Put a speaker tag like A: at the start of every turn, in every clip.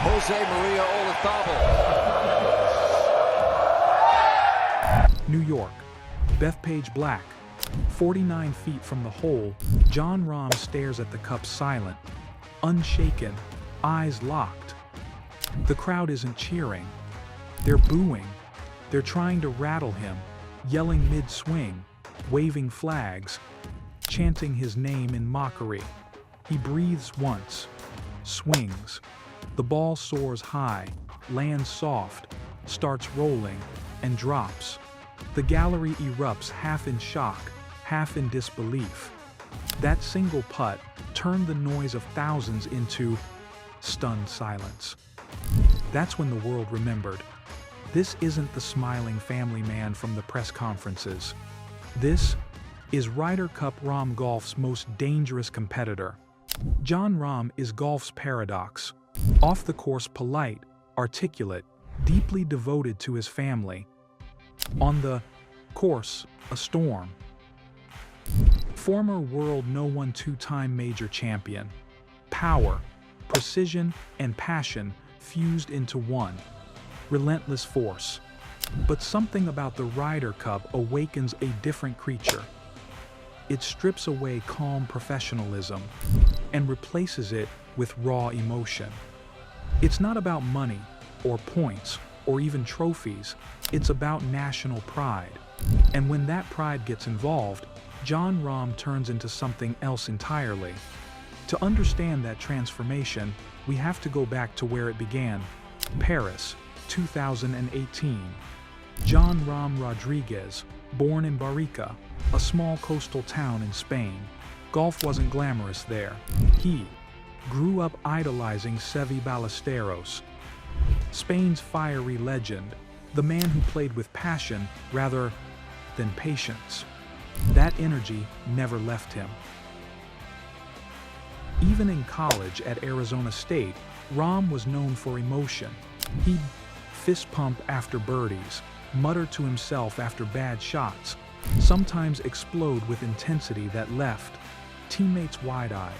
A: Jose Maria Olazabal.
B: New York, Bethpage Black. 49 feet from the hole, Jon Rahm stares at the cup silent, unshaken, eyes locked. The crowd isn't cheering. They're booing. They're trying to rattle him, yelling mid-swing, waving flags, chanting his name in mockery. He breathes once, swings. The ball soars high, lands soft, starts rolling, and drops. The gallery erupts, half in shock, half in disbelief. That single putt turned the noise of thousands into stunned silence. That's when the world remembered. This isn't the smiling family man from the press conferences. This is Ryder Cup Rahm golf's most dangerous competitor. Jon Rahm is golf's paradox. Off the course, polite, articulate, deeply devoted to his family. On the course, a storm. Former world no-one two-time major champion. Power, precision, and passion fused into one. Relentless force. But something about the Ryder Cup awakens a different creature. It strips away calm professionalism and replaces it with raw emotion. It's not about money or points or even trophies. It's about national pride. And when that pride gets involved, Jon Rahm turns into something else entirely. To understand that transformation, we have to go back to where it began. Paris, 2018. Jon Rahm Rodriguez, born in Barrica, a small coastal town in Spain. Golf wasn't glamorous there. He grew up idolizing Seve Ballesteros, Spain's fiery legend, the man who played with passion rather than patience. That energy never left him. Even in college at Arizona State, Rahm was known for emotion. He'd fist pump after birdies, mutter to himself after bad shots, sometimes explode with intensity that left teammates wide-eyed.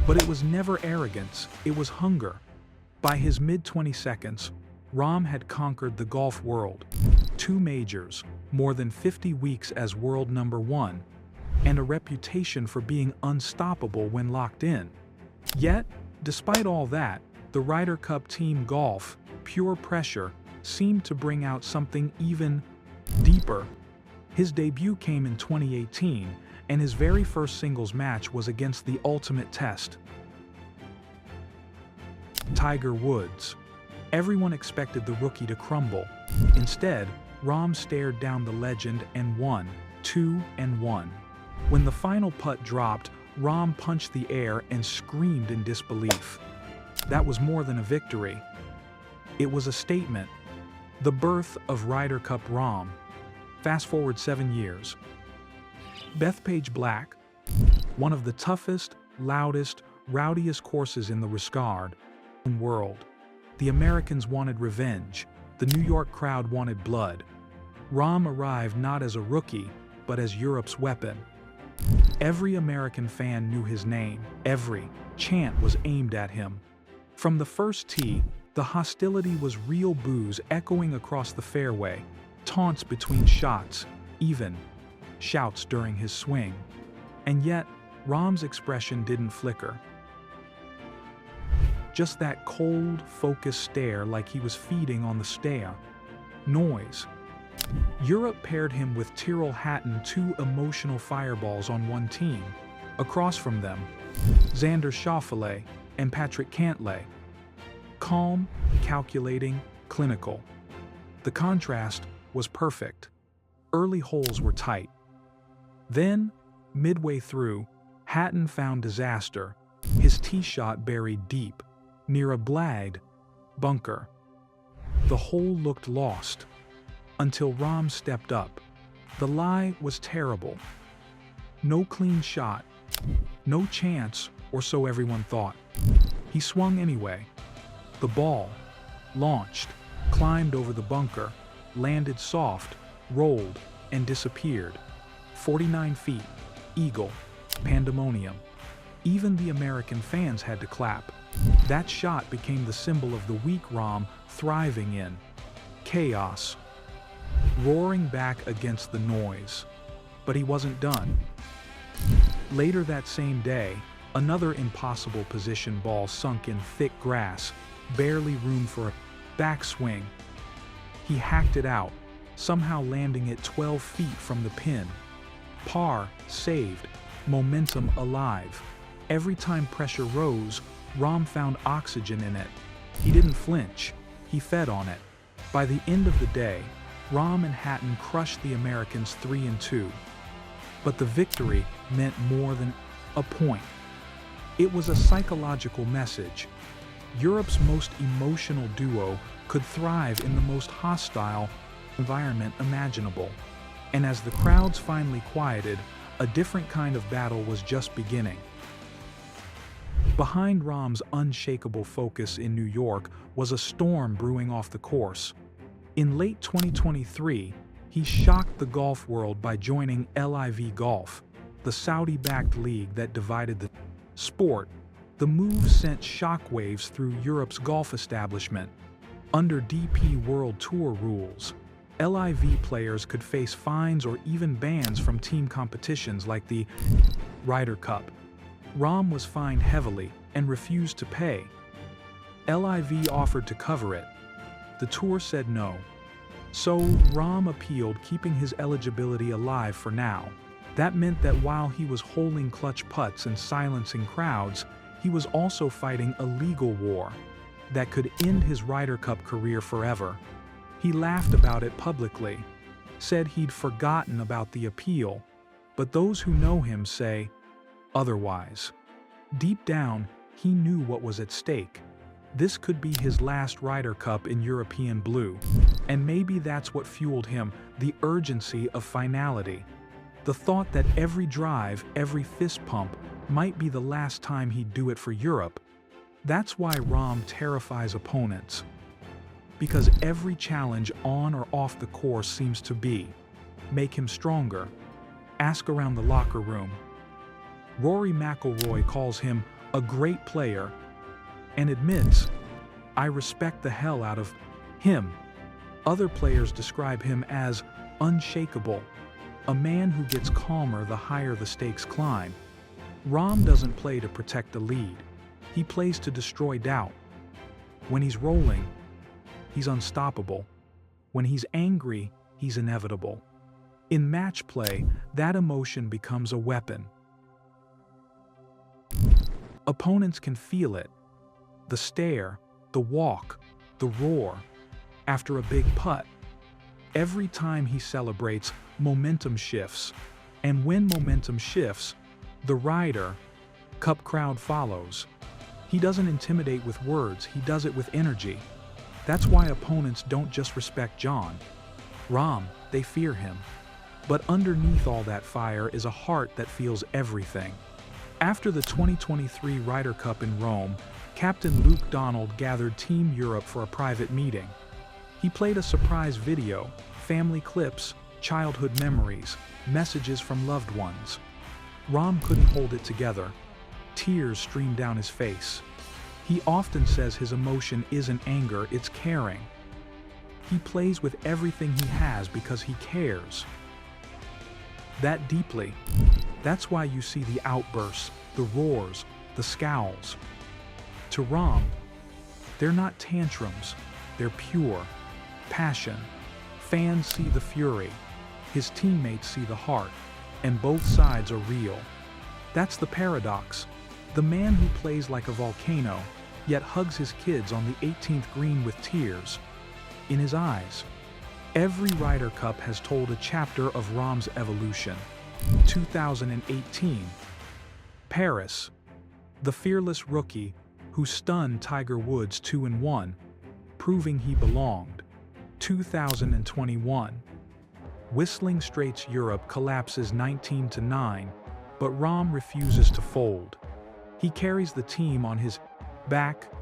B: But it was never arrogance, it was hunger. By his mid-22s, Rahm had conquered the golf world. 2 majors, more than 50 weeks as world number 1, and a reputation for being unstoppable when locked in. Yet, despite all that, the Ryder Cup team golf, pure pressure, seemed to bring out something even deeper. His debut came in 2018, and his very first singles match was against the ultimate test, Tiger Woods. Everyone expected the rookie to crumble. Instead, Rahm stared down the legend and won, 2-1. When the final putt dropped, Rahm punched the air and screamed in disbelief. That was more than a victory. It was a statement. The birth of Ryder Cup Rahm. Fast forward 7 years. Bethpage Black, one of the toughest, loudest, rowdiest courses in the Riscard world. The Americans wanted revenge. The New York crowd wanted blood. Rahm arrived not as a rookie, but as Europe's weapon. Every American fan knew his name. Every chant was aimed at him. From the first tee, the hostility was real boos echoing across the fairway, taunts between shots, even shouts during his swing. And yet, Rahm's expression didn't flicker. Just that cold, focused stare like he was feeding on the stare. Noise. Europe paired him with Tyrrell Hatton, 2 emotional fireballs on one team. Across from them, Xander Schauffele and Patrick Cantlay. Calm, calculating, clinical. The contrast was perfect. Early holes were tight. Then, midway through, Hatton found disaster, his tee shot buried deep, near a blagged bunker. The hole looked lost, until Rahm stepped up. The lie was terrible. No clean shot, no chance, or so everyone thought. He swung anyway. The ball launched, climbed over the bunker, landed soft, rolled, and disappeared. 49 feet, eagle, pandemonium. Even the American fans had to clap. That shot became the symbol of the weak Rahm thriving in chaos, roaring back against the noise. But he wasn't done. Later that same day, another impossible position ball sunk in thick grass, barely room for a backswing. He hacked it out, somehow landing it 12 feet from the pin. Par, saved, momentum alive. Every time pressure rose, Rahm found oxygen in it. He didn't flinch, he fed on it. By the end of the day, Rahm and Hatton crushed the Americans 3-2. But the victory meant more than a point. It was a psychological message. Europe's most emotional duo could thrive in the most hostile environment imaginable. And as the crowds finally quieted, a different kind of battle was just beginning. Behind Rahm's unshakable focus in New York was a storm brewing off the course. In late 2023, he shocked the golf world by joining LIV Golf, the Saudi-backed league that divided the sport. The move sent shockwaves through Europe's golf establishment. Under DP World Tour rules, LIV players could face fines or even bans from team competitions like the Ryder Cup. Rahm was fined heavily and refused to pay. LIV offered to cover it. The tour said no. So Rahm appealed, keeping his eligibility alive for now. That meant that while he was holding clutch putts and silencing crowds, he was also fighting a legal war that could end his Ryder Cup career forever. He laughed about it publicly, said he'd forgotten about the appeal, but those who know him say otherwise. Deep down, he knew what was at stake. This could be his last Ryder Cup in European blue, and maybe that's what fueled him, the urgency of finality. The thought that every drive, every fist pump, might be the last time he'd do it for Europe. That's why Rahm terrifies opponents. Because every challenge on or off the course seems to make him stronger. Ask around the locker room. Rory McIlroy calls him a great player and admits, "I respect the hell out of him." Other players describe him as unshakable, a man who gets calmer the higher the stakes climb. Rahm doesn't play to protect the lead. He plays to destroy doubt. When he's rolling, he's unstoppable. When he's angry, he's inevitable. In match play, that emotion becomes a weapon. Opponents can feel it. The stare, the walk, the roar. After a big putt, every time he celebrates, momentum shifts. And when momentum shifts, the Ryder Cup crowd follows. He doesn't intimidate with words, he does it with energy. That's why opponents don't just respect Jon Rahm, they fear him. But underneath all that fire is a heart that feels everything. After the 2023 Ryder Cup in Rome, Captain Luke Donald gathered Team Europe for a private meeting. He played a surprise video, family clips, childhood memories, messages from loved ones. Rahm couldn't hold it together. Tears streamed down his face. He often says his emotion isn't anger, it's caring. He plays with everything he has because he cares. That deeply. That's why you see the outbursts, the roars, the scowls. To Rahm, they're not tantrums, they're pure passion. Fans see the fury, his teammates see the heart, and both sides are real. That's the paradox. The man who plays like a volcano, yet hugs his kids on the 18th green with tears in his eyes. Every Ryder Cup has told a chapter of Rahm's evolution. 2018, Paris, the fearless rookie who stunned Tiger Woods 2-1, proving he belonged. 2021, Whistling Straits Europe collapses 19-9, but Rahm refuses to fold. He carries the team on his back,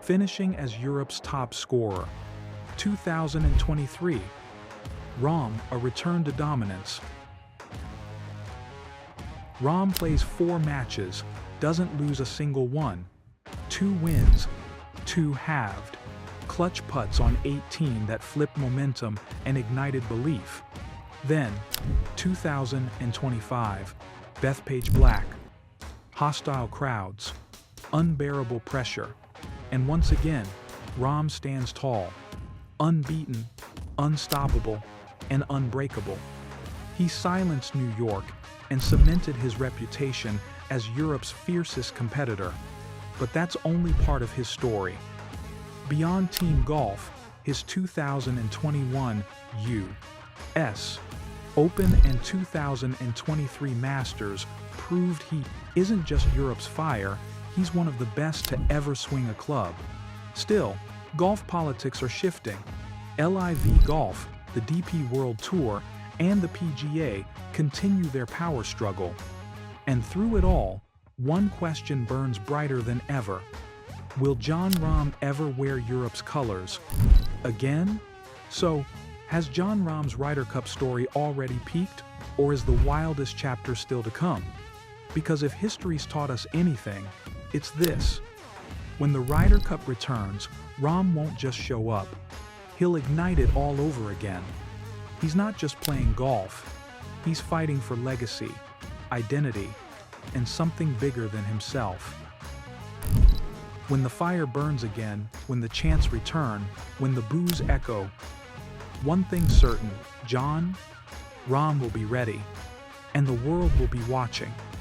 B: finishing as Europe's top scorer. 2023, Rahm, a return to dominance. Rahm plays 4 matches, doesn't lose a single one. 2 wins, 2 halved. Clutch putts on 18 that flipped momentum and ignited belief. Then, 2025, Bethpage Black. Hostile crowds, unbearable pressure, and once again, Rahm stands tall, unbeaten, unstoppable, and unbreakable. He silenced New York and cemented his reputation as Europe's fiercest competitor. But that's only part of his story. Beyond team golf, his 2021 U.S. Open and 2023 Masters proved he isn't just Europe's fire, he's one of the best to ever swing a club. Still, golf politics are shifting. LIV Golf, the DP World Tour, and the PGA continue their power struggle. And through it all, one question burns brighter than ever. Will Jon Rahm ever wear Europe's colors again? So, has Jon Rahm's Ryder Cup story already peaked, or is the wildest chapter still to come? Because if history's taught us anything, it's this. When the Ryder Cup returns, Rahm won't just show up. He'll ignite it all over again. He's not just playing golf. He's fighting for legacy, identity, and something bigger than himself. When the fire burns again, when the chants return, when the boos echo, one thing's certain, Jon Rahm will be ready, and the world will be watching.